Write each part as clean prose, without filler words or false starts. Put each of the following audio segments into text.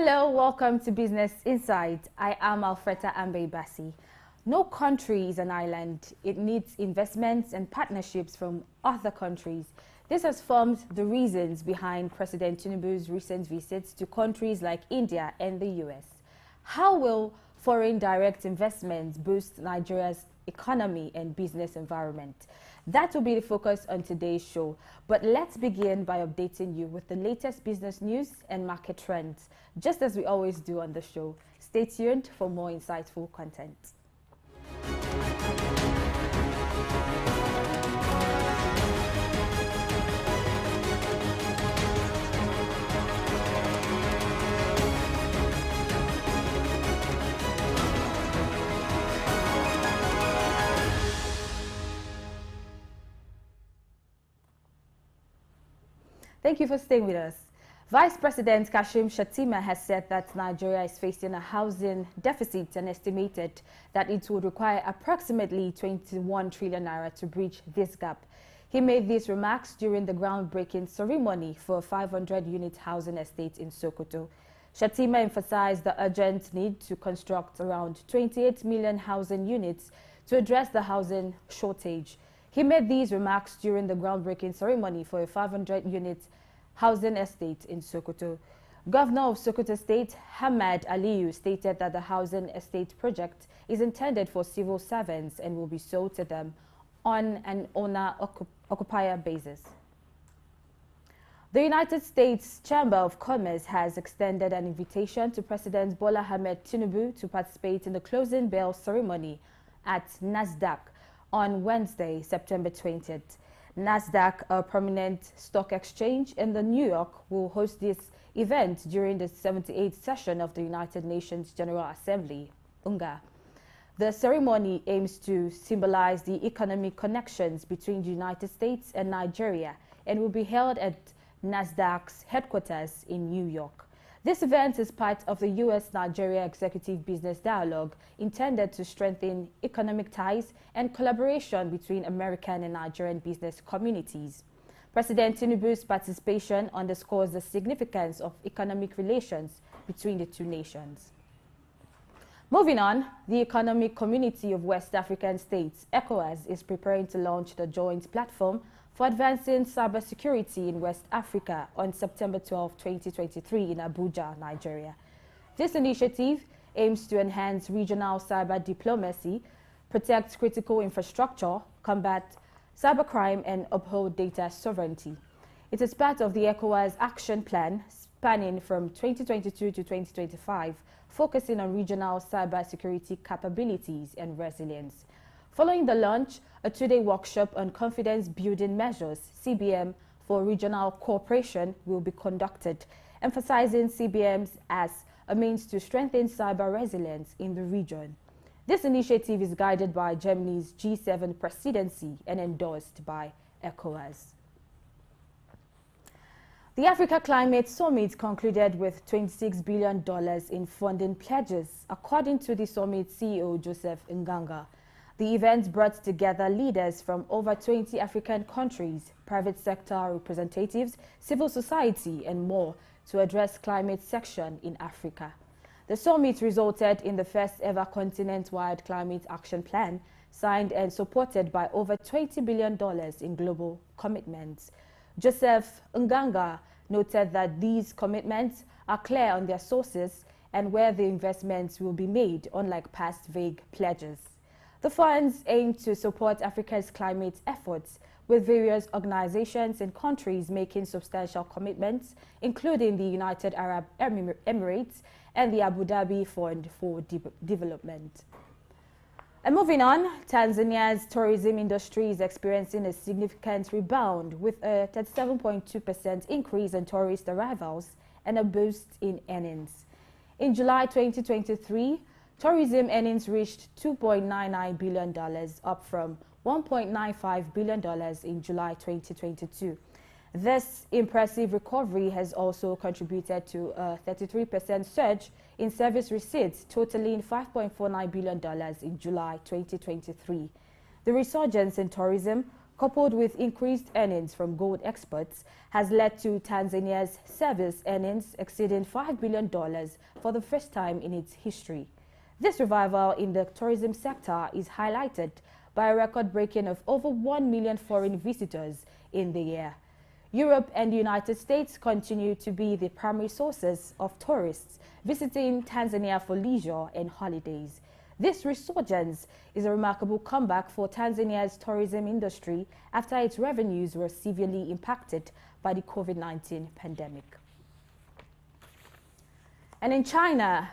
Hello, welcome to Business Insight. I am Alfreda Ambe Bassi. No country is an island. It needs investments and partnerships from other countries. This has formed the reasons behind President Tinubu's recent visits to countries like India and the US. How will foreign direct investments boost Nigeria's economy and business environment? That will be the focus on today's show. But let's begin by updating you with the latest business news and market trends, just as we always do on the show. Stay tuned for more insightful content. Thank you for staying with us. Vice President Kashim Shettima has said that Nigeria is facing a housing deficit and estimated that it would require approximately 21 trillion naira to bridge this gap. He made these remarks during the groundbreaking ceremony for a 500-unit housing estate in Sokoto. Shettima emphasized the urgent need to construct around 28 million housing units to address the housing shortage. He made these remarks during the groundbreaking ceremony for a 500-unit housing estate in Sokoto. Governor of Sokoto State, Hamad Aliyu, stated that the housing estate project is intended for civil servants and will be sold to them on an owner-occupier basis. The United States Chamber of Commerce has extended an invitation to President Bola Ahmed Tinubu to participate in the closing bell ceremony at NASDAQ on Wednesday, September 20th. NASDAQ, a prominent stock exchange in New York, will host this event during the 78th session of the United Nations General Assembly, UNGA. The ceremony aims to symbolize the economic connections between the United States and Nigeria and will be held at NASDAQ's headquarters in New York. This event is part of the U.S.-Nigeria Executive Business Dialogue intended to strengthen economic ties and collaboration between American and Nigerian business communities. President Tinubu's participation underscores the significance of economic relations between the two nations. Moving on, the Economic Community of West African States, ECOWAS, is preparing to launch the joint platform for advancing cybersecurity in West Africa on September 12, 2023 in Abuja, Nigeria. This initiative aims to enhance regional cyber diplomacy, protect critical infrastructure, combat cybercrime, and uphold data sovereignty. It is part of the ECOWAS action plan spanning from 2022 to 2025, focusing on regional cybersecurity capabilities and resilience. Following the launch, a two-day workshop on confidence-building measures, CBM, for regional cooperation will be conducted, emphasizing CBMs as a means to strengthen cyber resilience in the region. This initiative is guided by Germany's G7 presidency and endorsed by ECOWAS. The Africa Climate Summit concluded with $26 billion in funding pledges, according to the summit CEO Joseph Nganga. The event brought together leaders from over 20 African countries, private sector representatives, civil society, and more to address climate action in Africa. The summit resulted in the first ever continent-wide climate action plan, signed and supported by over $20 billion in global commitments. Joseph Nganga noted that these commitments are clear on their sources and where the investments will be made, unlike past vague pledges. The funds aim to support Africa's climate efforts, with various organizations and countries making substantial commitments, including the United Arab Emirates and the Abu Dhabi Fund for Development. And moving on, Tanzania's tourism industry is experiencing a significant rebound, with a 37.2% increase in tourist arrivals and a boost in earnings. In July 2023, tourism earnings reached $2.99 billion, up from $1.95 billion in July 2022. This impressive recovery has also contributed to a 33% surge in service receipts, totaling $5.49 billion in July 2023. The resurgence in tourism coupled with increased earnings from gold exports, has led to Tanzania's service earnings exceeding $5 billion for the first time in its history. This revival in the tourism sector is highlighted by a record-breaking of over 1 million foreign visitors in the year. Europe and the United States continue to be the primary sources of tourists visiting Tanzania for leisure and holidays. This resurgence is a remarkable comeback for Tanzania's tourism industry after its revenues were severely impacted by the COVID-19 pandemic. And in China,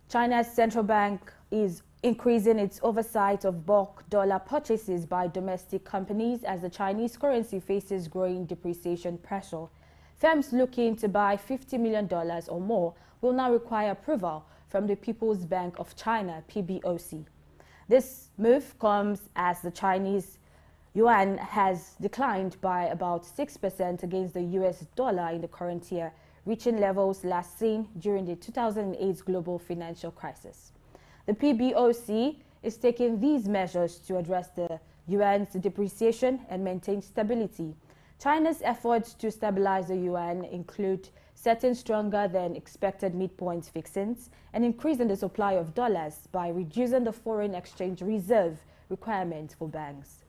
China's central bank is increasing its oversight of bulk dollar purchases by domestic companies as the Chinese currency faces growing depreciation pressure. Firms looking to buy $50 million or more will now require approval from the People's Bank of China, PBOC. This move comes as the Chinese yuan has declined by about 6% against the US dollar in the current year, reaching levels last seen during the 2008 global financial crisis. The PBOC is taking these measures to address the yuan's depreciation and maintain stability. China's efforts to stabilize the yuan include setting stronger than expected midpoint fixings and increasing the supply of dollars by reducing the foreign exchange reserve requirement for banks.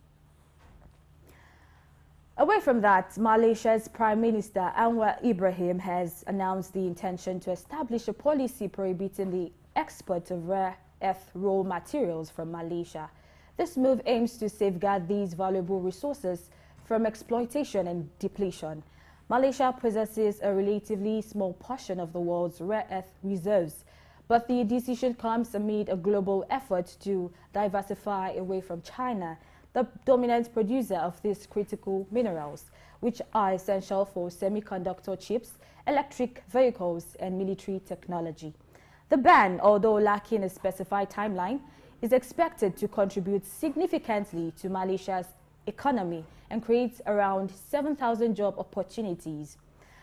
Away from that, Malaysia's Prime Minister Anwar Ibrahim has announced the intention to establish a policy prohibiting the export of rare earth raw materials from Malaysia. This move aims to safeguard these valuable resources from exploitation and depletion. Malaysia possesses a relatively small portion of the world's rare earth reserves, but the decision comes amid a global effort to diversify away from China, the dominant producer of these critical minerals, which are essential for semiconductor chips, electric vehicles, and military technology. The ban, although lacking a specified timeline, is expected to contribute significantly to Malaysia's economy and create around 7,000 job opportunities.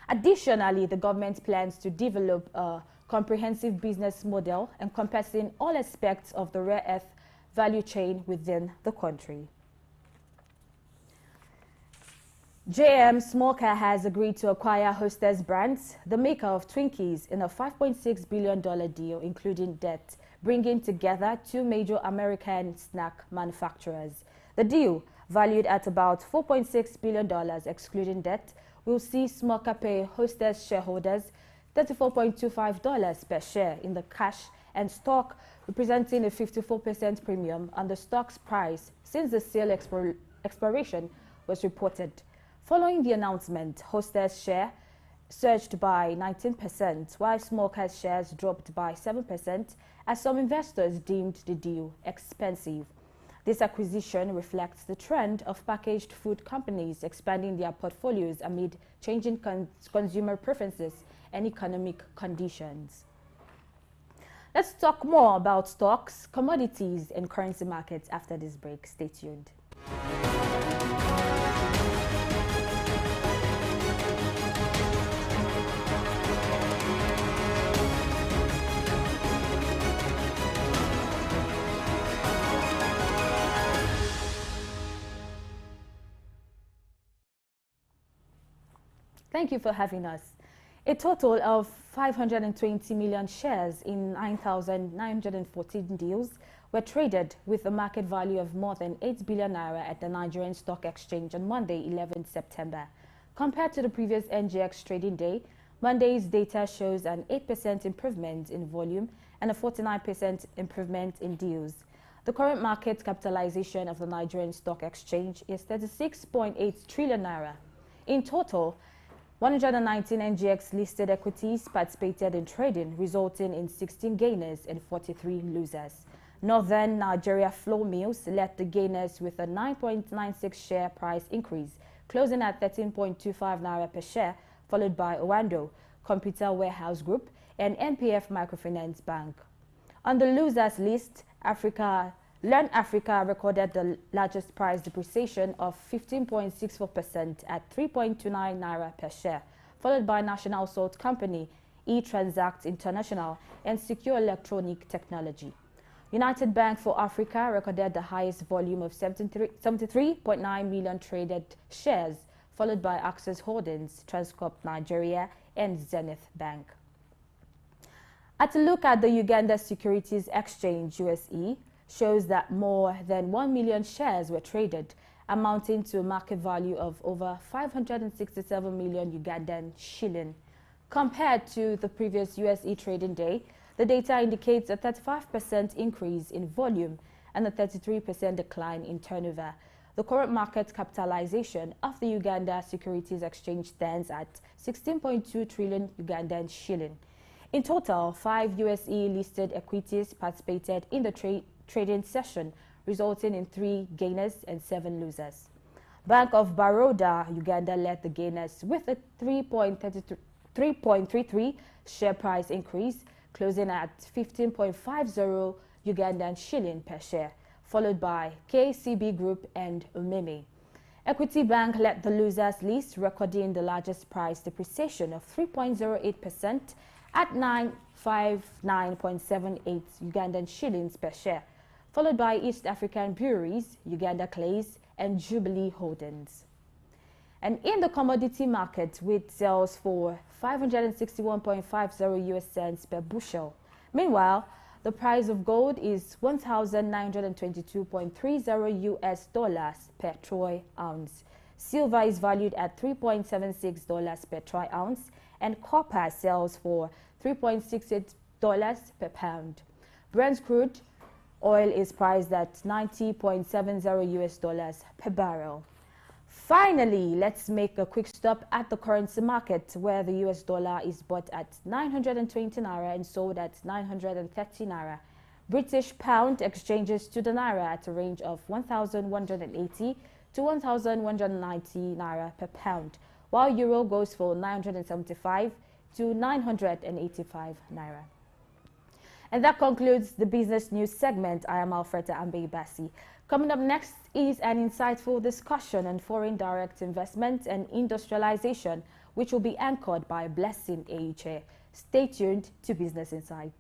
Additionally, the government plans to develop a comprehensive business model encompassing all aspects of the rare earth value chain within the country. JM Smoker has agreed to acquire Hostess Brands, the maker of Twinkies, in a $5.6 billion deal, including debt, bringing together two major American snack manufacturers. The deal, valued at about $4.6 billion excluding debt, will see Smoker pay Hostess shareholders $34.25 per share in the cash and stock, representing a 54% premium on the stock's price since the sale expiration was reported. Following the announcement, Hostess share surged by 19%, while Smoker's shares dropped by 7% as some investors deemed the deal expensive. This acquisition reflects the trend of packaged food companies expanding their portfolios amid changing consumer preferences and economic conditions. Let's talk more about stocks, commodities, and currency markets after this break. Stay tuned. Thank you for having us. A total of 520 million shares in 9,914 deals were traded with a market value of more than 8 billion naira at the Nigerian Stock Exchange on Monday, 11 September. Compared to the previous NGX trading day, Monday's data shows an 8% improvement in volume and a 49% improvement in deals. The current market capitalization of the Nigerian Stock Exchange is 36.8 trillion naira. In total, 119 NGX listed equities participated in trading, resulting in 16 gainers and 43 losers. Northern Nigeria Flour Mills led the gainers with a 9.96 share price increase, closing at 13.25 naira per share, followed by Owando, Computer Warehouse Group, and NPF Microfinance Bank. On the losers list, Learn Africa recorded the largest price depreciation of 15.64% at 3.29 naira per share, followed by National Salt Company, eTransact International, and Secure Electronic Technology. United Bank for Africa recorded the highest volume of 73.9 million traded shares, followed by Access Holdings, Transcorp Nigeria, and Zenith Bank. At a look at the Uganda Securities Exchange USE shows that more than 1 million shares were traded, amounting to a market value of over 567 million Ugandan shilling. Compared to the previous USE trading day, the data indicates a 35% increase in volume and a 33% decline in turnover. The current market capitalization of the Uganda Securities Exchange stands at 16.2 trillion Ugandan shilling. In total, 5 USE listed equities participated in the trading session, resulting in 3 gainers and 7 losers. Bank of Baroda, Uganda, led the gainers with a 3.33 share price increase, closing at 15.50 Ugandan shilling per share, followed by KCB Group and Umeme. Equity Bank led the losers list, recording the largest price depreciation of 3.08% at 959.78 Ugandan shillings per share, followed by East African Breweries, Uganda Clays, and Jubilee Holdings. And in the commodity market, wheat sells for 561.50 US cents per bushel. Meanwhile, the price of gold is $1,922.30 US dollars per troy ounce. Silver is valued at $3.76 per troy ounce, and copper sells for $3.68 per pound. Brent crude oil is priced at $90.70 US dollars per barrel. Finally, let's make a quick stop at the currency market, where the US dollar is bought at 920 naira and sold at 930 naira. British pound exchanges to the naira at a range of 1,180 to 1,190 naira per pound, while euro goes for 975 to 985 naira. And that concludes the business news segment. I am Alfreda Ambe-Bassi. Coming up next is an insightful discussion on foreign direct investment and industrialization, which will be anchored by Blessing Eiche. Stay tuned to Business Insight.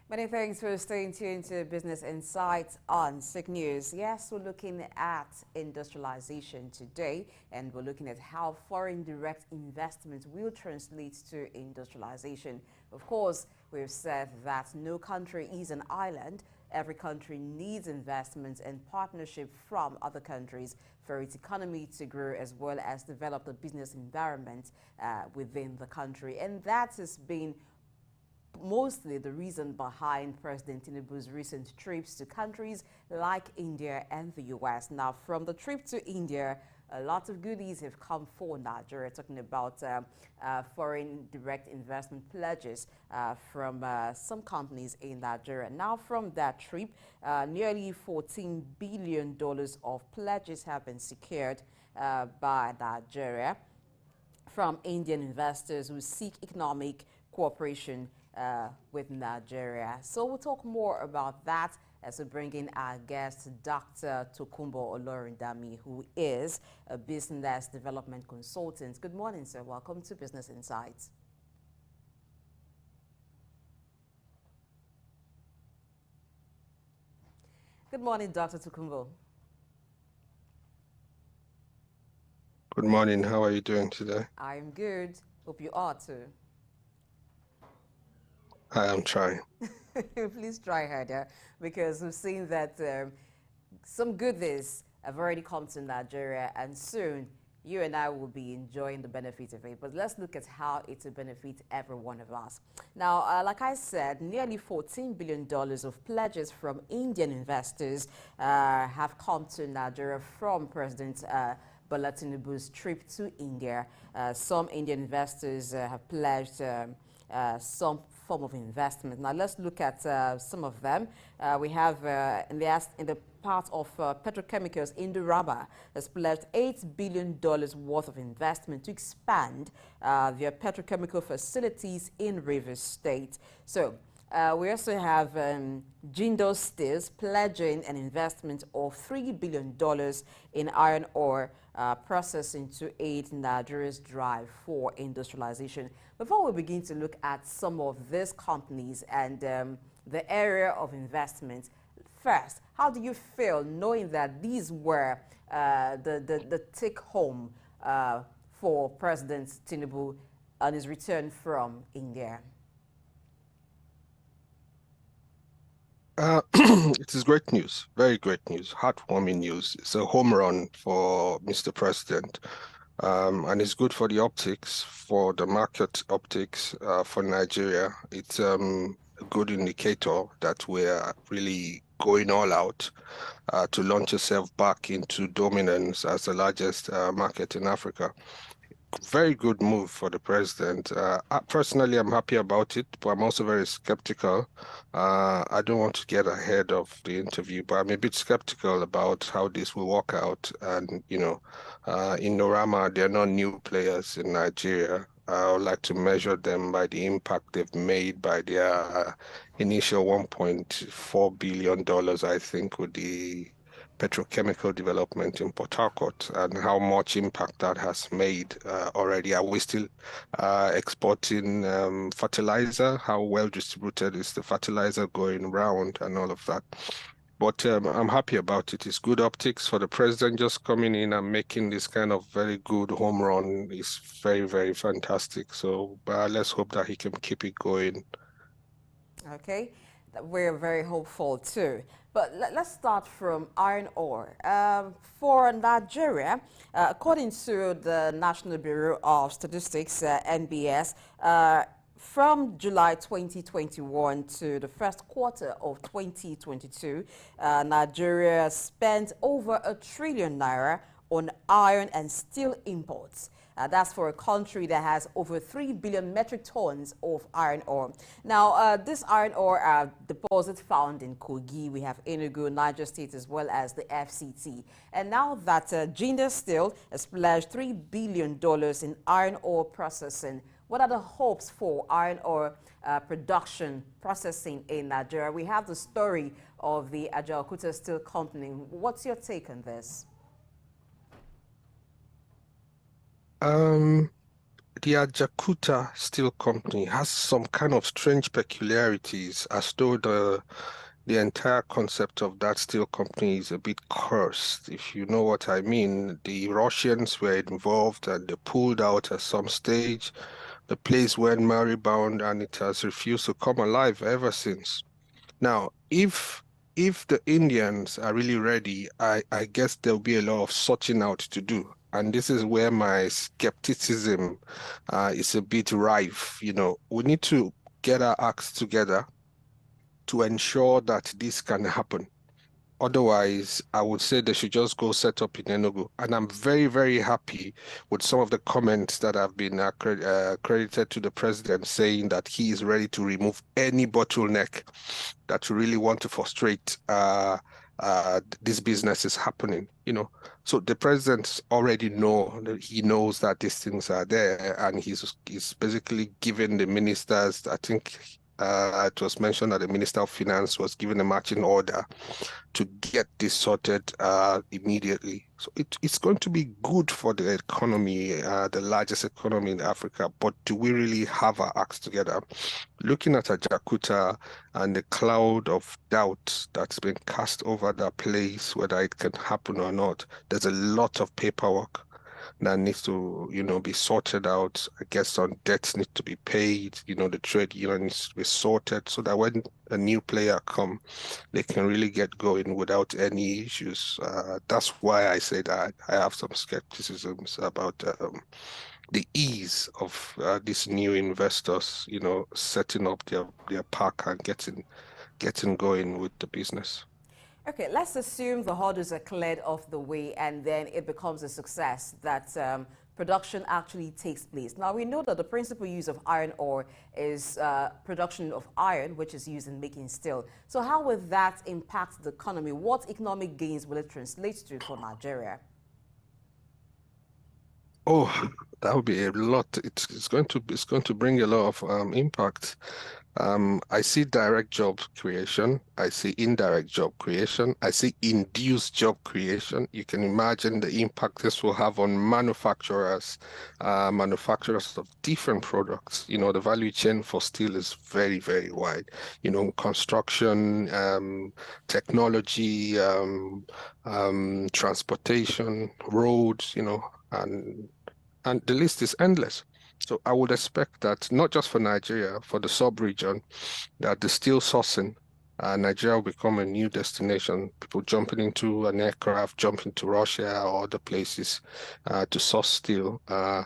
Many thanks for staying tuned to Business Insights on Souq News. Yes, we're looking at industrialization today, and we're looking at how foreign direct investment will translate to industrialization. Of course, we've said that no country is an island. Every country needs investment and partnership from other countries for its economy to grow, as well as develop the business environment within the country. And that has been mostly the reason behind President Tinubu's recent trips to countries like India and the US. Now, from the trip to India, a lot of goodies have come for Nigeria, talking about foreign direct investment pledges from some companies in Nigeria. Now, from that trip, nearly $14 billion of pledges have been secured by Nigeria from Indian investors who seek economic cooperation with Nigeria. So we'll talk more about that as we bring in our guest, Dr. Tokunbo Olorindami, who is a business development consultant. Good morning, sir. Welcome to Business Insights. Good morning, Dr. Tokunbo. Good morning. How are you doing today? I'm good. Hope you are too. I am trying. Please try harder, because we've seen that some goodies have already come to Nigeria, and soon you and I will be enjoying the benefits of it. But let's look at how it will benefit every one of us. Now, like I said, nearly $14 billion of pledges from Indian investors have come to Nigeria from President Bola Tinubu's trip to India. Some Indian investors have pledged some form of investment. Now let's look at some of them. We have in the part of petrochemicals, Indorama has pledged $8 billion worth of investment to expand their petrochemical facilities in Rivers State. So we also have Jindo Steels pledging an investment of $3 billion in iron ore processing to aid Nigeria's drive for industrialization. Before we begin to look at some of these companies and the area of investment, first, how do you feel knowing that these were the take-home for President Tinubu on his return from India? It is great news, very great news, heartwarming news. It's a home run for Mr. President, and it's good for the optics, for the market optics for Nigeria. It's a good indicator that we're really going all out to launch yourself back into dominance as the largest market in Africa. Very good move for the president. Personally, I'm happy about it, but I'm also very skeptical. I don't want to get ahead of the interview, but I'm a bit skeptical about how this will work out. And, in Norama, they're not new players in Nigeria. I would like to measure them by the impact they've made by their initial $1.4 billion, I think, with the petrochemical development in Port Harcourt and how much impact that has made already. Are we still exporting fertilizer? How well distributed is the fertilizer going around and all of that? But I'm happy about it. It's good optics for the president just coming in and making this kind of very good home run is very, very fantastic. So let's hope that he can keep it going. Okay, we're very hopeful too. But let's start from iron ore. For Nigeria, according to the National Bureau of Statistics, NBS, from July 2021 to the first quarter of 2022, Nigeria spent over ₦1 trillion on iron and steel imports. That's for a country that has over 3 billion metric tons of iron ore. Now, this iron ore deposit found in Kogi, we have Enugu, Niger State, as well as the FCT. And now that Jindo Steel has pledged $3 billion in iron ore processing, what are the hopes for iron ore production processing in Nigeria? We have the story of the Ajaokuta Steel Company. What's your take on this? the Ajakuta Steel Company has some kind of strange peculiarities, as though the entire concept of that steel company is a bit cursed, if you know what I mean. The Russians were involved and they pulled out at some stage. The place went moribund and it has refused to come alive ever since. Now, if the Indians are really ready, I guess there'll be a lot of sorting out to do. And this is where my skepticism is a bit rife. You know, we need to get our acts together to ensure that this can happen. Otherwise, I would say they should just go set up in Enugu. And I'm very, very happy with some of the comments that have been credited to the president, saying that he is ready to remove any bottleneck that you really want to frustrate this business is happening, you know. So the president already he knows that these things are there, and he's basically given the ministers, I think it was mentioned that the Minister of Finance was given a marching order to get this sorted immediately. So it's going to be good for the economy, the largest economy in Africa. But do we really have our acts together? Looking at Ajakuta and the cloud of doubt that's been cast over that place, whether it can happen or not, there's a lot of paperwork that needs to, be sorted out. I guess some debts need to be paid, the trade union needs to be sorted so that when a new player come, they can really get going without any issues. That's why I said I have some skepticisms about the ease of these new investors, setting up their park and getting going with the business. Okay, let's assume the hurdles are cleared off the way and then it becomes a success that production actually takes place. Now, we know that the principal use of iron ore is production of iron, which is used in making steel. So how will that impact the economy? What economic gains will it translate to for Nigeria? Oh, that would be a lot. It's going to bring a lot of impact. I see direct job creation. I see indirect job creation. I see induced job creation. You can imagine the impact this will have on manufacturers of different products. The value chain for steel is very, very wide. Construction, technology, transportation, roads, and the list is endless. So I would expect that not just for Nigeria, for the sub-region, that the steel sourcing, Nigeria will become a new destination. People jumping into an aircraft, jumping to Russia or other places to source steel. I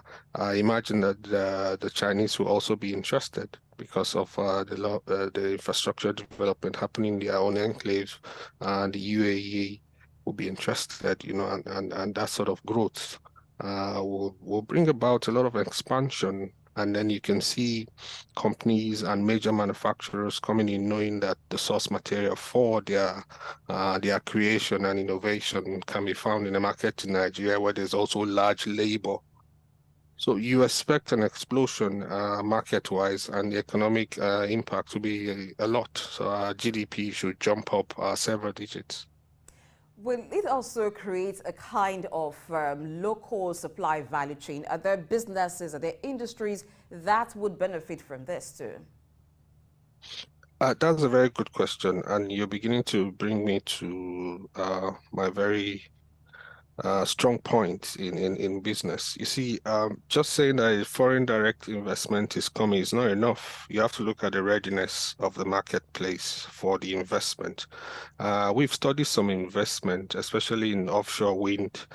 imagine that the Chinese will also be interested because of the infrastructure development happening in their own enclave. The UAE will be interested, and that sort of growth will bring about a lot of expansion. And then you can see companies and major manufacturers coming in knowing that the source material for their creation and innovation can be found in the market in Nigeria, where there's also large labor. So you expect an explosion market-wise, and the economic impact will be a lot. So our GDP should jump up several digits. Will it also create a kind of local supply value chain? Are there businesses, are there industries that would benefit from this too? That's a very good question, and you're beginning to bring me to my very strong point in business. You see, just saying that a foreign direct investment is coming is not enough. You have to look at the readiness of the marketplace for the investment. We've studied some investment, especially in offshore wind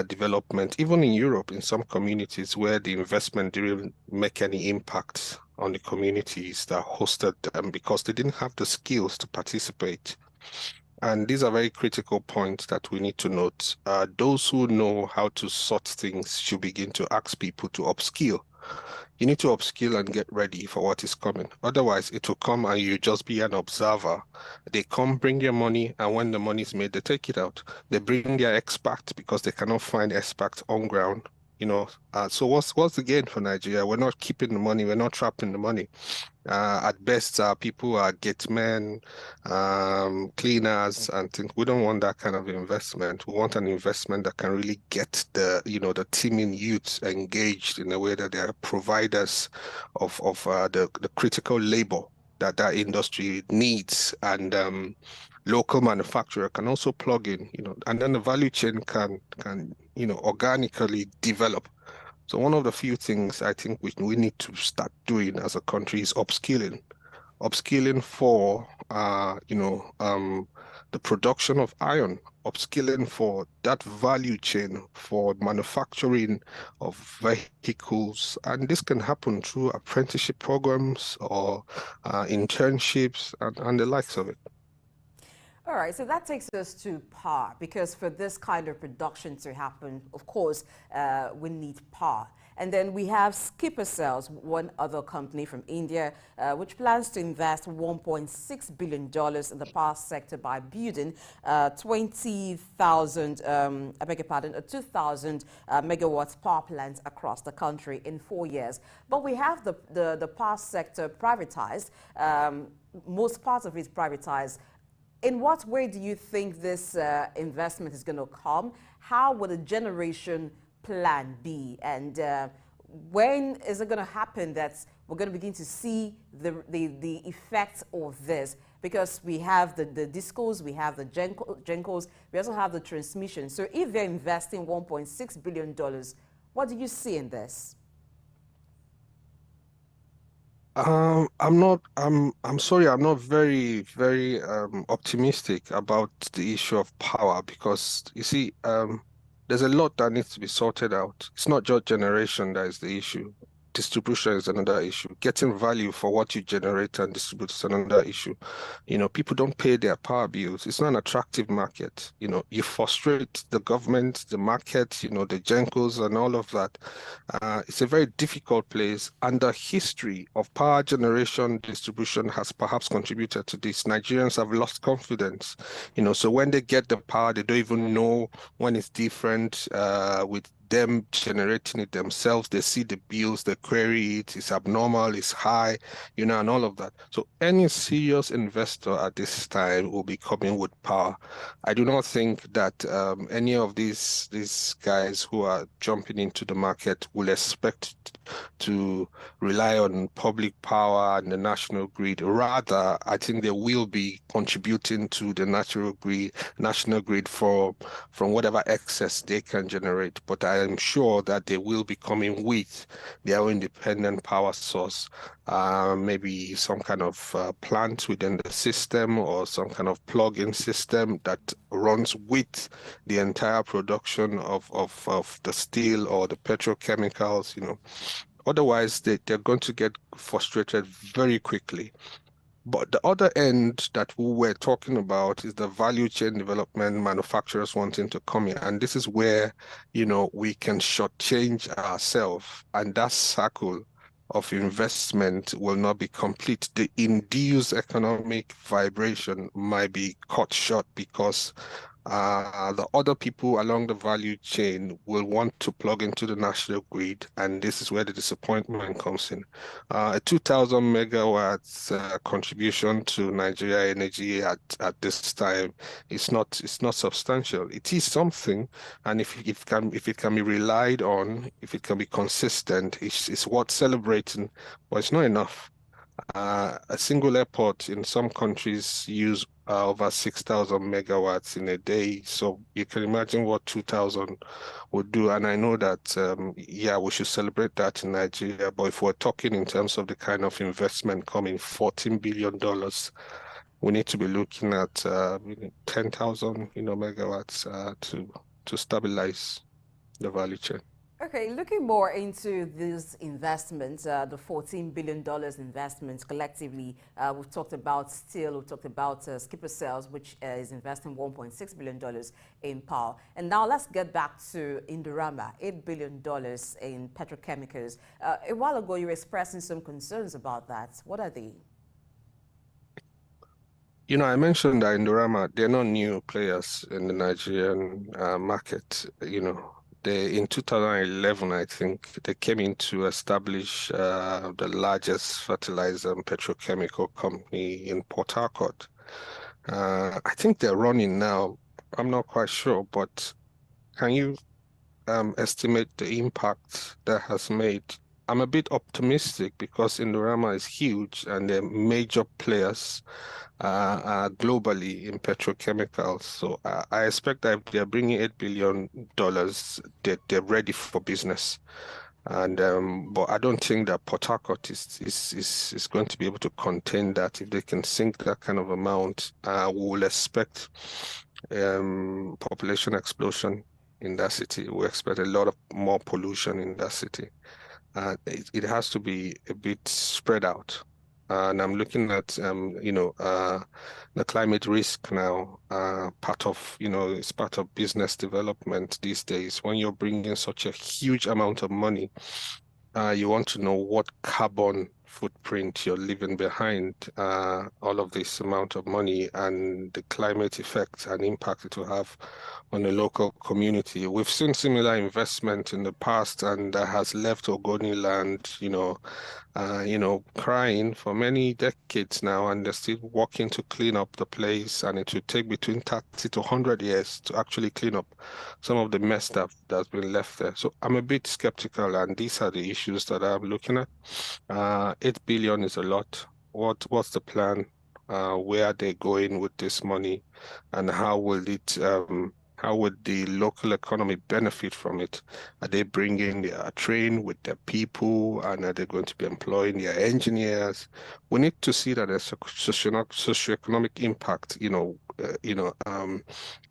development, even in Europe, in some communities where the investment didn't make any impact on the communities that hosted them because they didn't have the skills to participate. And these are very critical points that we need to note. Those who know how to sort things should begin to ask people to upskill. You need to upskill and get ready for what is coming. Otherwise, it will come and you just be an observer. They come, bring their money, and when the money is made, they take it out. They bring their experts because they cannot find experts on ground. So what's the gain for Nigeria? We're not keeping the money. We're not trapping the money. At best, people are gate men, cleaners, and things. We don't want that kind of investment. We want an investment that can really get the teaming youths engaged in a way that they are providers of the critical labor that industry needs, and local manufacturer can also plug in, and then the value chain can organically develop. So one of the few things I think we need to start doing as a country is upskilling for the production of iron, upskilling for that value chain for manufacturing of vehicles, and this can happen through apprenticeship programs or internships and the likes of it. All right, so that takes us to power, because for this kind of production to happen, of course, we need power. And then we have Skipper Cells, one other company from India, which plans to invest $1.6 billion in the power sector by building 20,000, I beg your pardon, 2,000 megawatts power plants across the country in 4 years. But we have the power sector privatized. Most parts of it privatized. In what way do you think this investment is going to come? How will the generation plan be? And when is it going to happen that we're going to begin to see the effects of this? Because we have the discos, we have the gencos, we also have the transmission. So if they're investing $1.6 billion, what do you see in this? I'm sorry, I'm not very optimistic about the issue of power, because you see, there's a lot that needs to be sorted out. It's not just generation that is the issue. Distribution is another issue. Getting value for what you generate and distribute is another issue. People don't pay their power bills. It's not an attractive market. You frustrate the government, the market, the gencos and all of that. It's a very difficult place, and the history of power generation distribution has perhaps contributed to this. Nigerians have lost confidence, so when they get the power, they don't even know when it's different with them generating it themselves. They see the bills, they query it, it's abnormal, it's high, and all of that. So any serious investor at this time will be coming with power. I do not think that any of these guys who are jumping into the market will expect to rely on public power and the national grid. Rather, I think they will be contributing to the national grid from whatever excess they can generate. But I am sure that they will be coming with their own independent power source, maybe some kind of plant within the system or some kind of plug-in system that runs with the entire production of the steel or the petrochemicals. Otherwise, they're going to get frustrated very quickly. But the other end that we were talking about is the value chain development, manufacturers wanting to come in. And this is where, we can shortchange ourselves. And that circle of investment will not be complete. The induced economic vibration might be cut short because the other people along the value chain will want to plug into the national grid, and this is where the disappointment comes in. A 2,000 megawatts contribution to Nigeria energy at this time is not substantial. It is something, and if it can be relied on, if it can be consistent, it's worth celebrating, but it's not enough. A single airport in some countries use over 6,000 megawatts in a day. So you can imagine what 2,000 would do. And I know that, yeah, we should celebrate that in Nigeria. But if we're talking in terms of the kind of investment coming, $14 billion, we need to be looking at 10,000, megawatts to stabilize the value chain. Okay, looking more into these investments, the $14 billion investments collectively, we've talked about steel, we've talked about Skipper Cells, which is investing $1.6 billion in power. And now let's get back to Indorama, $8 billion in petrochemicals. A while ago, you were expressing some concerns about that. What are they? I mentioned that Indorama, they're not new players in the Nigerian market. in 2011, I think, they came in to establish the largest fertilizer and petrochemical company in Port Harcourt. I think they're running now. I'm not quite sure, but can you estimate the impact that has made? I'm a bit optimistic because Indorama is huge and they're major players globally in petrochemicals. So I expect that if they're bringing $8 billion, they're ready for business. And but I don't think that Port Harcourt is going to be able to contain that. If they can sink that kind of amount, we will expect population explosion in that city. We expect a lot of more pollution in that city. It has to be a bit spread out. And I'm looking at, the climate risk now, part of, it's part of business development these days. When you're bringing such a huge amount of money, you want to know what carbon footprint you're leaving behind, all of this amount of money and the climate effect and impact it will have on the local community. We've seen similar investment in the past, and that has left Ogoni land, crying for many decades now, and they're still working to clean up the place, and it will take between 30 to 100 years to actually clean up some of the mess that's been left there. So I'm a bit skeptical, and these are the issues that I'm looking at. 8 billion is a lot. What's the plan? Where are they going with this money, and how would the local economy benefit from it? Are they bringing their train with their people, and are they going to be employing their engineers? We need to see that there's a socioeconomic impact,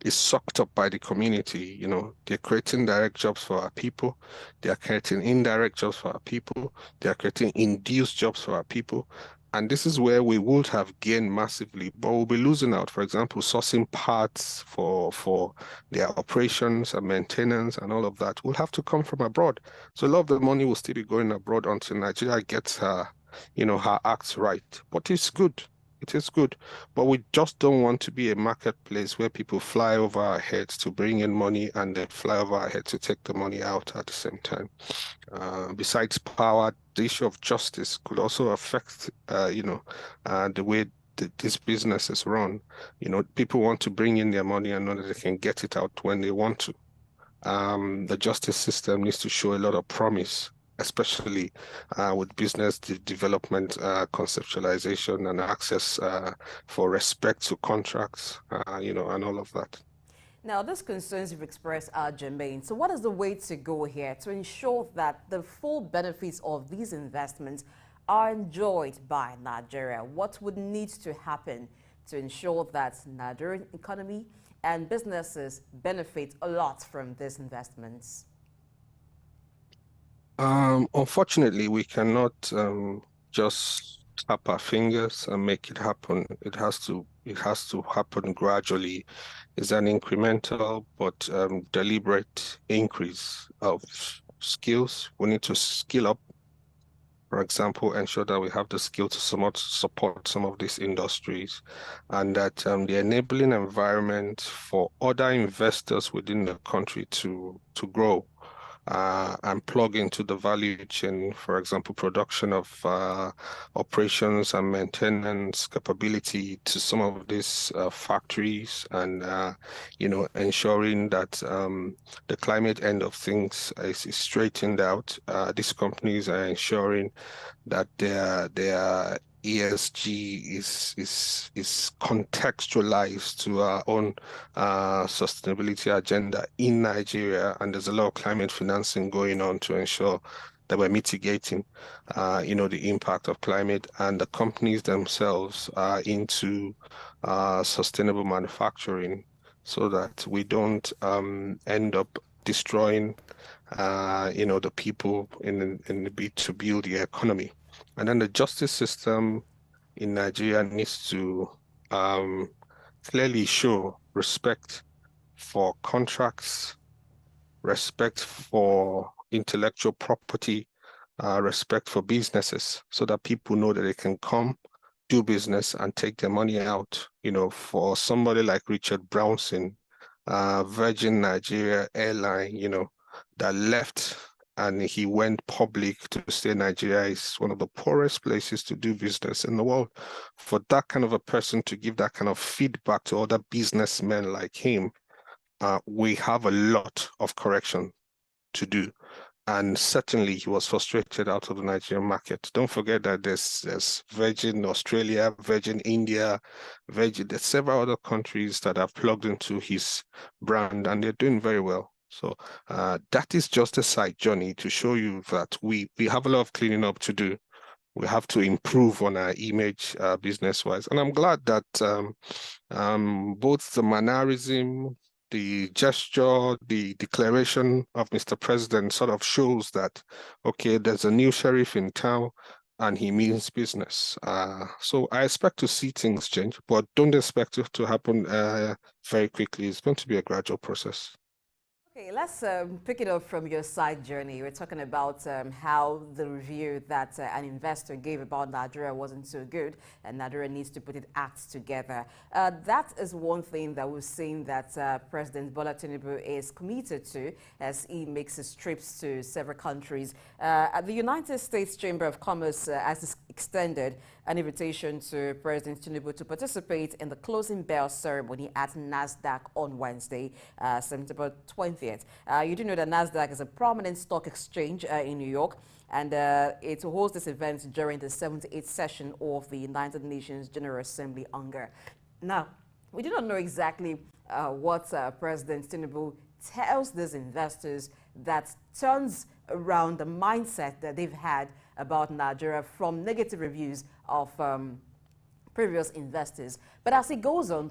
is sucked up by the community. They're creating direct jobs for our people. They are creating indirect jobs for our people. They are creating induced jobs for our people. And this is where we would have gained massively, but we'll be losing out. For example, sourcing parts for their operations and maintenance and all of that will have to come from abroad. So a lot of the money will still be going abroad until Nigeria gets her acts right. But it's good. It is good. But we just don't want to be a marketplace where people fly over our heads to bring in money and then fly over our heads to take the money out at the same time. Besides power, the issue of justice could also affect, the way this business is run. People want to bring in their money and know that they can get it out when they want to. The justice system needs to show a lot of promise, especially with business development, conceptualization, and access for respect to contracts, and all of that. Now, these concerns you've expressed are germane. So what is the way to go here to ensure that the full benefits of these investments are enjoyed by Nigeria? What would need to happen to ensure that Nigerian economy and businesses benefit a lot from these investments? Unfortunately, we cannot just tap our fingers and make it happen. It has to happen gradually. It's an incremental but deliberate increase of skills. We need to skill up, for example, ensure that we have the skill to somewhat support some of these industries, and that the enabling environment for other investors within the country to grow and plug into the value chain, for example, production of operations and maintenance capability to some of these factories, and ensuring that the climate end of things is straightened out. These companies are ensuring that their ESG is contextualized to our own sustainability agenda in Nigeria, and there's a lot of climate financing going on to ensure that we're mitigating, the impact of climate, and the companies themselves are into sustainable manufacturing, so that we don't end up destroying, the people in the bid to build the economy. And then the justice system in Nigeria needs to clearly show respect for contracts, respect for intellectual property, respect for businesses, so that people know that they can come, do business, and take their money out. For somebody like Richard Branson, Virgin Nigeria Airline, that left and he went public to say Nigeria is one of the poorest places to do business in the world. For that kind of a person to give that kind of feedback to other businessmen like him, we have a lot of correction to do. And certainly he was frustrated out of the Nigerian market. Don't forget that there's Virgin Australia, Virgin India, there's several other countries that have plugged into his brand and they're doing very well. So that is just a side journey to show you that we have a lot of cleaning up to do. We have to improve on our image business-wise. And I'm glad that both the mannerism, the gesture, the declaration of Mr. President sort of shows that, okay, there's a new sheriff in town and he means business. So I expect to see things change, but don't expect it to happen very quickly. It's going to be a gradual process. Okay, let's pick it up from your side journey. We're talking about how the review that an investor gave about Nigeria wasn't so good and Nigeria needs to put its acts together. That is one thing that we've seen that President Bola Tinubu is committed to as he makes his trips to several countries. The United States Chamber of Commerce has extended an invitation to President Tinubu to participate in the closing bell ceremony at NASDAQ on Wednesday, September 20th. You do know that NASDAQ is a prominent stock exchange in New York, and it will host this event during the 78th session of the United Nations General Assembly UNGA. Now, we do not know exactly what President Tinubu tells these investors that turns around the mindset that they've had about Nigeria from negative reviews of previous investors. But as he goes on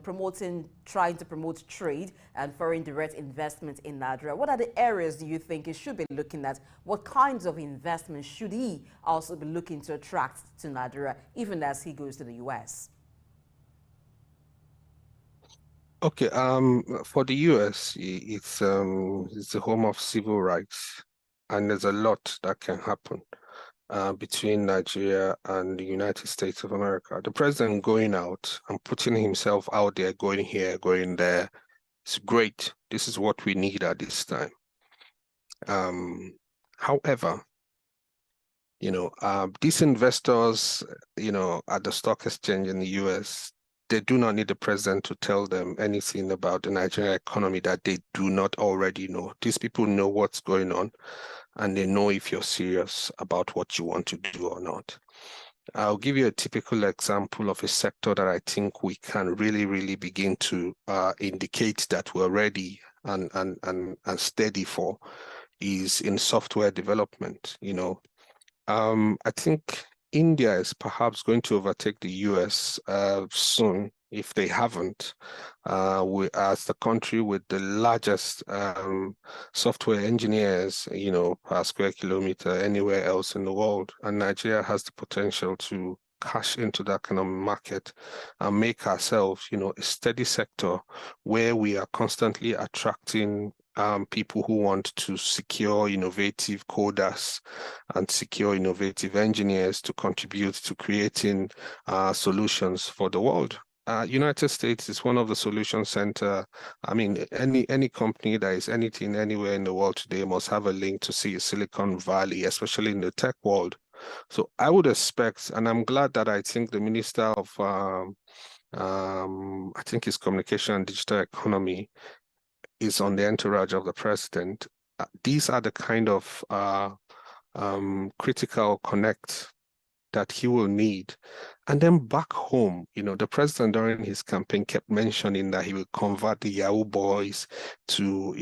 trying to promote trade and foreign direct investment in Nigeria, what are the areas do you think he should be looking at? What kinds of investment should he also be looking to attract to Nigeria, even as he goes to the US? Okay, for the US, it's the home of civil rights, and there's a lot that can happen between Nigeria and the United States of America. The president going out and putting himself out there, going here, going there, it's great. This is what we need at this time. However, these investors, at the stock exchange in the US, they do not need the president to tell them anything about the Nigerian economy that they do not already know. These people know what's going on, and they know if you're serious about what you want to do or not. I'll give you a typical example of a sector that I think we can really, really begin to indicate that we're ready and steady for is in software development. I think India is perhaps going to overtake the US soon, if they haven't, as the country with the largest software engineers, per square kilometer anywhere else in the world. And Nigeria has the potential to cash into that kind of market and make ourselves, a steady sector where we are constantly attracting people who want to secure innovative coders and secure innovative engineers to contribute to creating solutions for the world. United States is one of the solution center. I mean, any company that is anything anywhere in the world today must have a link to see Silicon Valley, especially in the tech world. So I would expect, and I'm glad that I think the Minister of I think his Communication and Digital Economy is on the entourage of the president. These are the kind of critical connect that he will need. And then back home, the president during his campaign kept mentioning that he will convert the Yahoo boys to,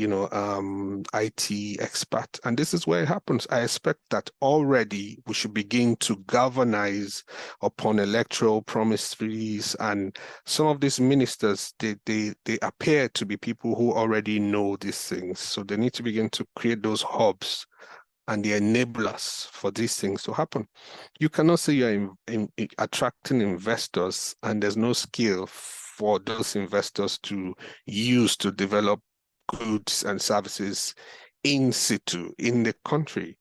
IT expert. And this is where it happens. I expect that already we should begin to galvanize upon electoral promises. And some of these ministers, they appear to be people who already know these things. So they need to begin to create those hubs and the enablers for these things to happen. You cannot say you're attracting investors and there's no skill for those investors to use to develop goods and services in situ, in the country.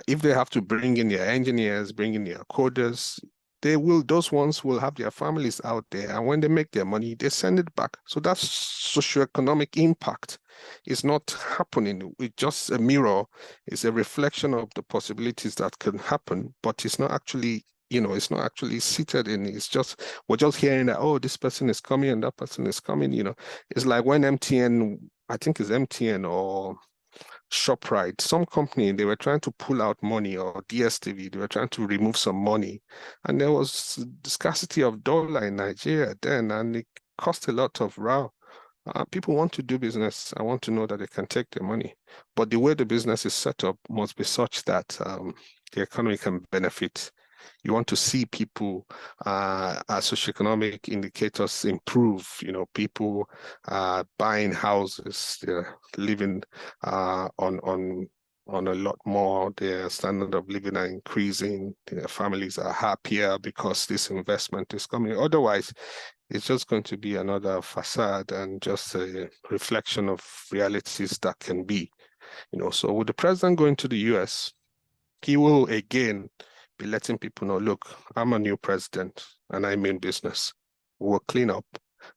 If they have to bring in their engineers, bring in their coders, those ones will have their families out there, and when they make their money, they send it back. So that socioeconomic impact is not happening. It's just a mirror. It's a reflection of the possibilities that can happen, but it's not actually, it's not actually seated in. It's just, we're just hearing that, oh, this person is coming and that person is coming. It's like when MTN, I think it's MTN or ShopRite, some company, they were trying to pull out money, or DSTV, they were trying to remove some money. And there was scarcity of dollar in Nigeria then, and it cost a lot of row. People want to do business. I want to know that they can take their money. But the way the business is set up must be such that the economy can benefit. You want to see people, socioeconomic indicators improve, people buying houses, they're living on a lot more, their standard of living are increasing, their families are happier because this investment is coming. Otherwise, it's just going to be another facade and just a reflection of realities that can be. So with the president going to the US, he will again be letting people know, look, I'm a new president and I mean business. We'll clean up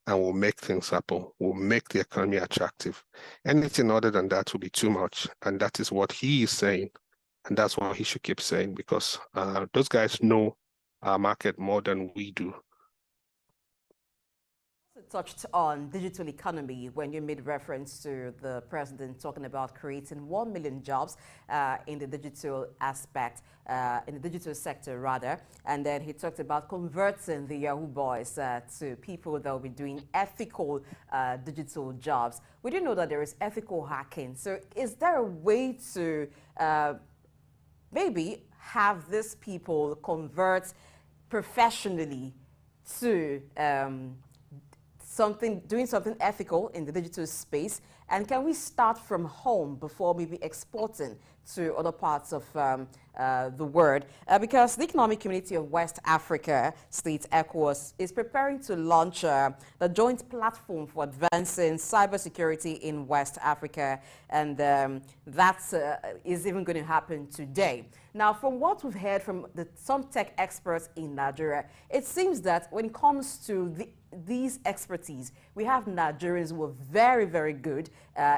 and we'll make things happen. We'll make the economy attractive. Anything other than that will be too much. And that is what he is saying. And that's what he should keep saying, because those guys know our market more than we do. Touched on digital economy when you made reference to the president talking about creating 1 million jobs in the digital aspect, in the digital sector rather, and then he talked about converting the Yahoo boys to people that will be doing ethical digital jobs. We do know that there is ethical hacking. So is there a way to maybe have these people convert professionally to doing something ethical in the digital space? And can we start from home before maybe exporting to other parts of the world? Because the Economic Community of West Africa States, ECOWAS, is preparing to launch the joint platform for advancing cybersecurity in West Africa. And that is even going to happen today. Now, from what we've heard from some tech experts in Nigeria, it seems that when it comes to these expertise, we have Nigerians who are very, very good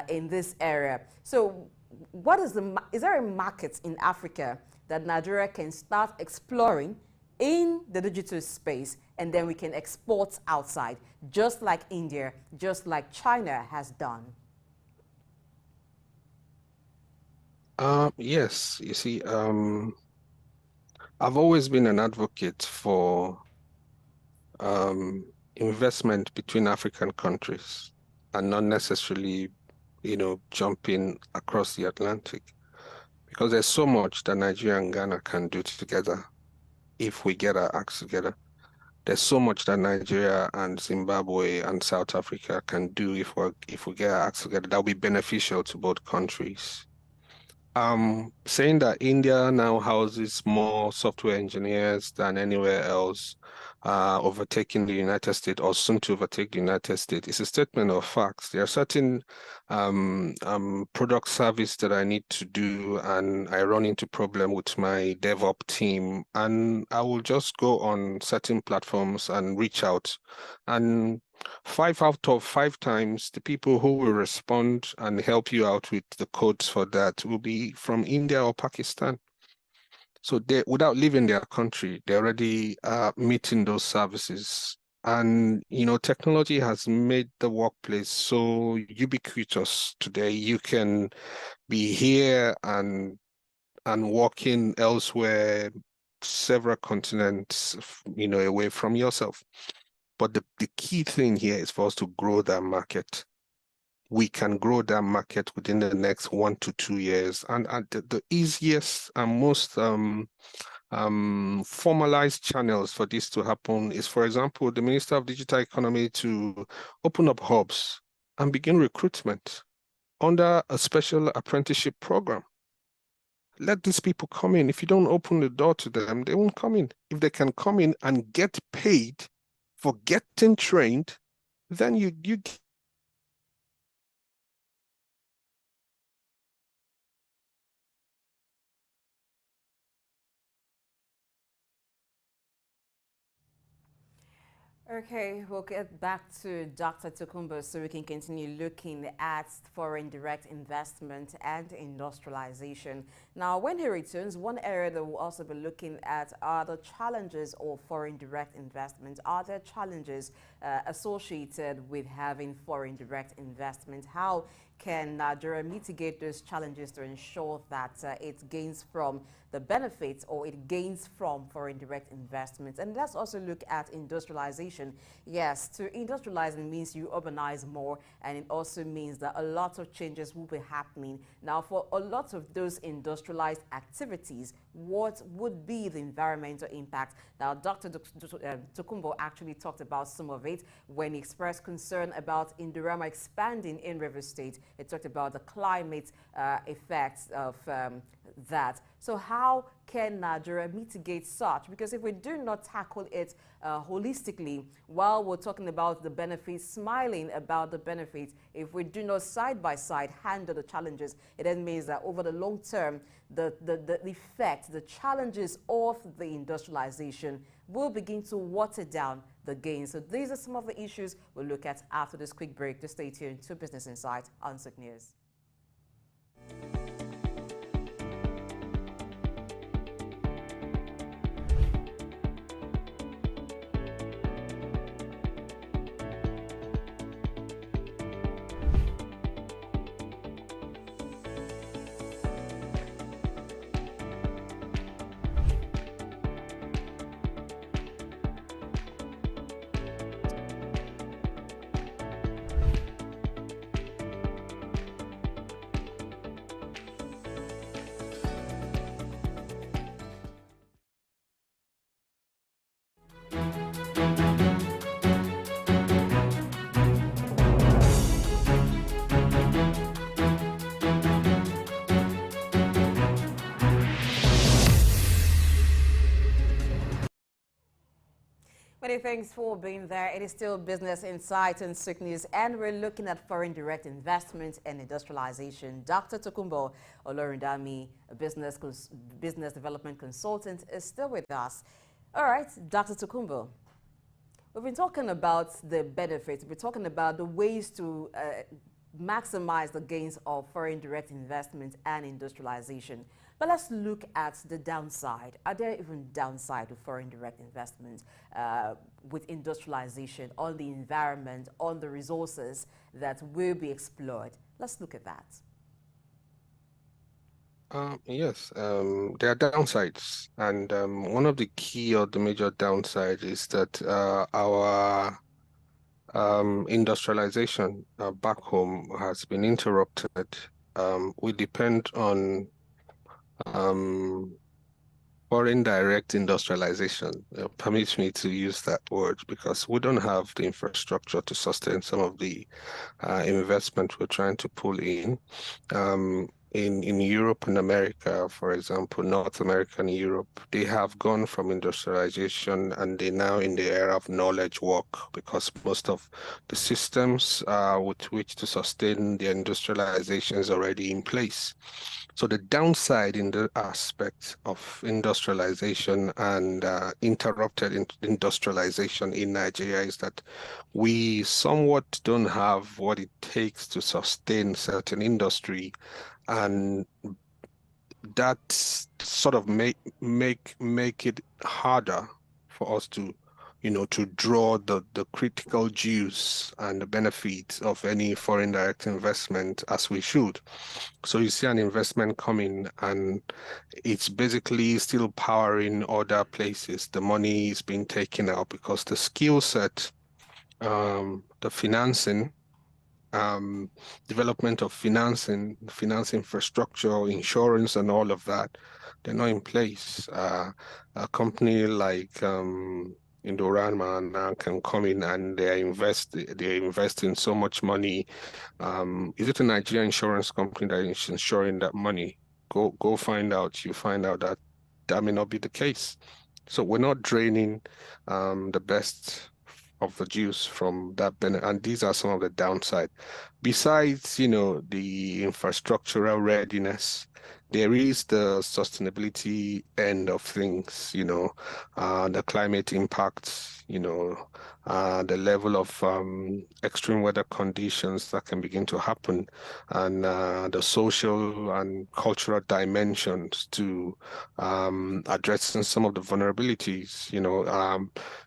in this area. So is there a market in Africa that Nigeria can start exploring in the digital space, and then we can export outside, just like India, just like China has done? Yes, you see, I've always been an advocate for investment between African countries and not necessarily, jumping across the Atlantic, because there's so much that Nigeria and Ghana can do together if we get our acts together. There's so much that Nigeria and Zimbabwe and South Africa can do if we get our acts together that will be beneficial to both countries. Saying that India now houses more software engineers than anywhere else, overtaking the United States or soon to overtake the United States, is a statement of facts. There are certain product service that I need to do, and I run into problem with my DevOps team, and I will just go on certain platforms and reach out, and 5 out of 5 times, the people who will respond and help you out with the codes for that will be from India or Pakistan. So they, without leaving their country, they're already meeting those services. And, technology has made the workplace so ubiquitous today. You can be here and working elsewhere, several continents, away from yourself. But the key thing here is for us to grow that market. We can grow that market within the next 1 to 2 years. And the easiest and most formalized channels for this to happen is, for example, the Minister of Digital Economy to open up hubs and begin recruitment under a special apprenticeship program. Let these people come in. If you don't open the door to them, they won't come in. If they can come in and get paid for getting trained, then you Okay, we'll get back to Dr. Tokumbo so we can continue looking at foreign direct investment and industrialization. Now, when he returns, one area that we'll also be looking at are the challenges of foreign direct investment. Are there challenges associated with having foreign direct investment? How can Nigeria mitigate those challenges to ensure that it gains from the benefits or it gains from foreign direct investments? And let's also look at industrialization. Yes, to industrialize means you urbanize more, and it also means that a lot of changes will be happening. Now, for a lot of those industrialized activities, what would be the environmental impact? Now, Dr. Tokumbo actually talked about some of it when he expressed concern about Indorama expanding in River State. He talked about the climate effects of that. So how can Nigeria mitigate such? Because if we do not tackle it holistically, while we're talking about the benefits, smiling about the benefits, if we do not side by side handle the challenges, it then means that over the long term, the effect, the challenges of the industrialization will begin to water down the gains. So these are some of the issues we'll look at after this quick break. Just stay tuned to Business Insight on Souq News. Many thanks for being there. It is still Business Insight and Souq News, and we're looking at foreign direct investment and industrialization. Dr. Tokumbo Olorundami, a business development consultant, is still with us. All right, Dr. Tokumbo, we've been talking about the benefits. We're talking about the ways to maximize the gains of foreign direct investment and industrialization. But let's look at the downside. Are there even downside to foreign direct investment with industrialization on the environment, on the resources that will be explored? Let's look at that. Yes, there are downsides, and one of the key or the major downside is that our industrialization back home has been interrupted. We depend on um, foreign direct industrialization. Permits me to use that word because we don't have the infrastructure to sustain some of the investment we're trying to pull in. In Europe and America, for example, North America and Europe, they have gone from industrialization and they're now in the era of knowledge work because most of the systems with which to sustain the industrialization is already in place. So the downside in the aspect of industrialization and interrupted industrialization in Nigeria is that we somewhat don't have what it takes to sustain certain industry, and that sort of make it harder for us to, to draw the critical juice and the benefits of any foreign direct investment as we should. So you see an investment coming and it's basically still powering other places. The money is being taken out because the skill set, the financing, development of finance infrastructure, insurance, and all of that, they're not in place. A company like Indorama now can come in and they're investing so much money. Is it a Nigerian insurance company that is insuring that money? Go find out. You find out that that may not be the case. So we're not draining the best of the juice from that benefit, and these are some of the downside. Besides, the infrastructural readiness, there is the sustainability end of things, the climate impacts, the level of extreme weather conditions that can begin to happen, and the social and cultural dimensions to addressing some of the vulnerabilities,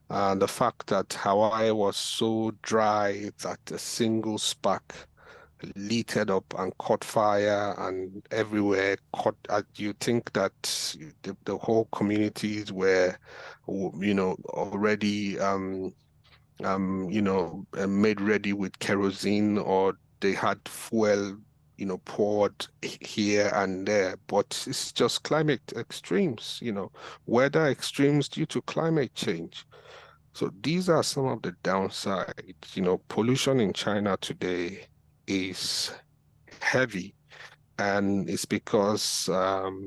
the fact that Hawaii was so dry that a single spark lit it up and caught fire and everywhere caught you think that the whole communities were already made ready with kerosene, or they had fuel poured here and there, but it's just climate extremes, weather extremes due to climate change. So these are some of the downsides. Pollution in China today is heavy, and it's because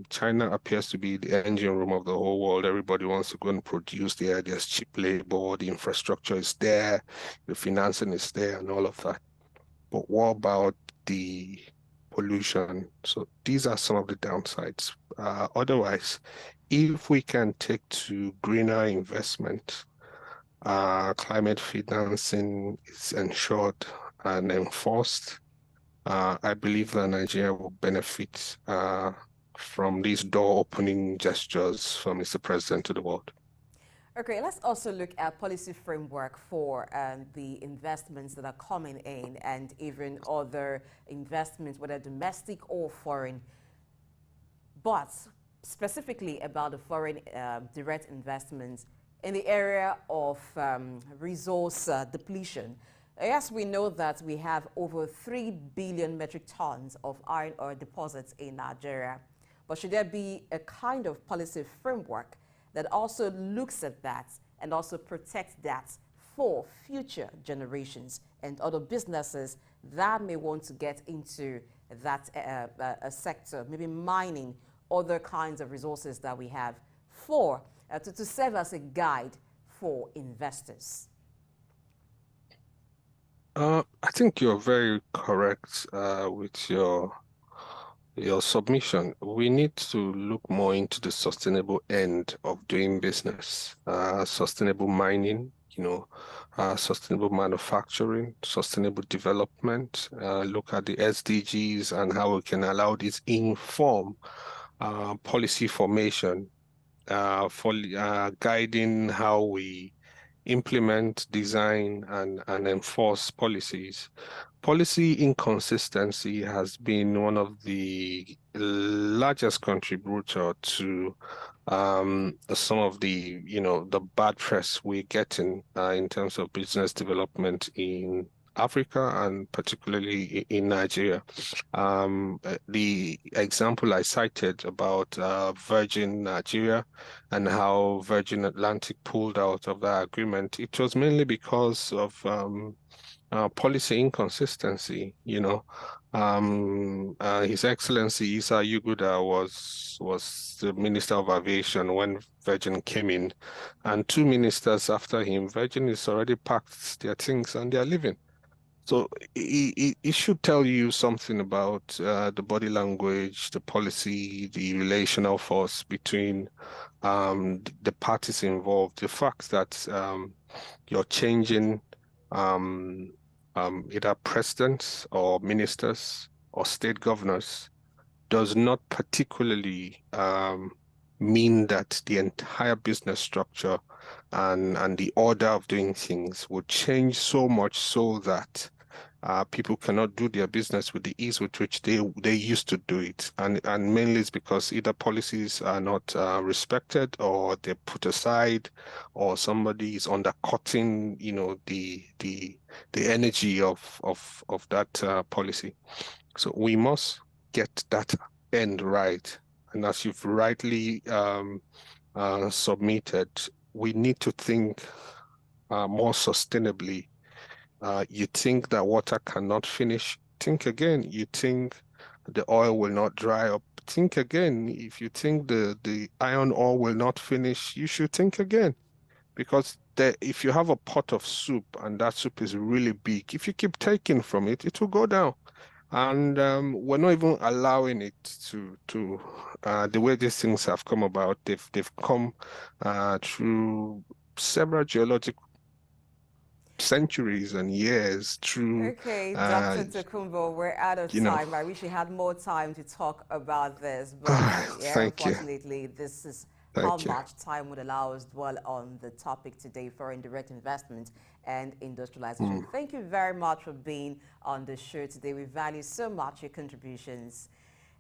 China appears to be the engine room of the whole world. Everybody wants to go and produce there. There's cheap labor, the infrastructure is there, the financing is there, and all of that. But what about the pollution? So these are some of the downsides. Otherwise, if we can take to greener investment, climate financing is ensured and enforced, I believe that Nigeria will benefit from these door-opening gestures from Mr. President to the world. Okay, let's also look at policy framework for the investments that are coming in, and even other investments, whether domestic or foreign. But specifically about the foreign direct investments in the area of resource depletion. Yes, we know that we have over 3 billion metric tons of iron ore deposits in Nigeria. But should there be a kind of policy framework that also looks at that and also protects that for future generations and other businesses that may want to get into that sector, maybe mining, other kinds of resources that we have for to serve as a guide for investors? I think you're very correct with your submission. We need to look more into the sustainable end of doing business, sustainable mining, sustainable manufacturing, sustainable development, look at the SDGs and how we can allow this inform policy formation, for guiding how we implement, design, and enforce policies. Policy inconsistency has been one of the largest contributor to some of the bad press we're getting in terms of business development in Africa and particularly in Nigeria. The example I cited about Virgin Nigeria and how Virgin Atlantic pulled out of that agreement, it was mainly because of policy inconsistency. His Excellency Issa Yuguda was the Minister of Aviation when Virgin came in, and 2 ministers after him, Virgin is already packed their things and they're leaving. So it should tell you something about the body language, the policy, the relational force between the parties involved. The fact that you're changing either presidents or ministers or state governors does not particularly mean that the entire business structure and the order of doing things would change so much so that people cannot do their business with the ease with which they used to do it, and mainly it's because either policies are not respected, or they're put aside, or somebody is undercutting, the energy of that policy. So we must get that end right, and as you've rightly submitted, we need to think more sustainably. You think that water cannot finish, think again. You think the oil will not dry up, think again. If you think the iron ore will not finish, you should think again. Because if you have a pot of soup and that soup is really big, if you keep taking from it, it will go down. And we're not even allowing it to the way these things have come about. They've come through several geological centuries and years through Okay, uh, Dr. Tokumbo, we're out of you know. time. I wish we had more time to talk about this, but yeah, Thank you. unfortunately, this is how Thank you. much time would allow us to dwell on the topic today, foreign direct investment and industrialization. Mm, Thank you very much for being on the show today. We value so much your contributions.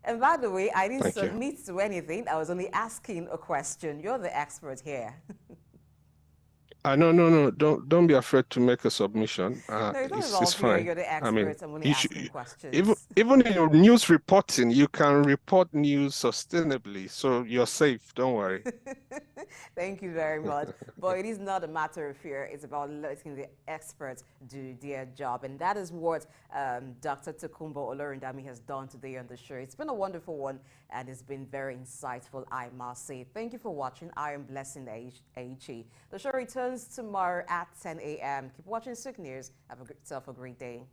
And by the way, I didn't thank you. submit to anything. I was only asking a question. You're the expert here. No. Don't be afraid to make a submission. No, it's not It's about fear. fine. You're the I mean, expert. I'm only you should asking even questions. even in your news reporting, you can report news sustainably, so you're safe. Don't worry. Thank you very much. But it is not a matter of fear. It's about letting the experts do their job. And that is what Dr. Tokumbo Olorundami has done today on the show. It's been a wonderful one, and it's been very insightful, I must say. Thank you for watching. I am Blessing Aichi. The show returns tomorrow at 10 a.m. Keep watching Souq News. Have yourself a great day.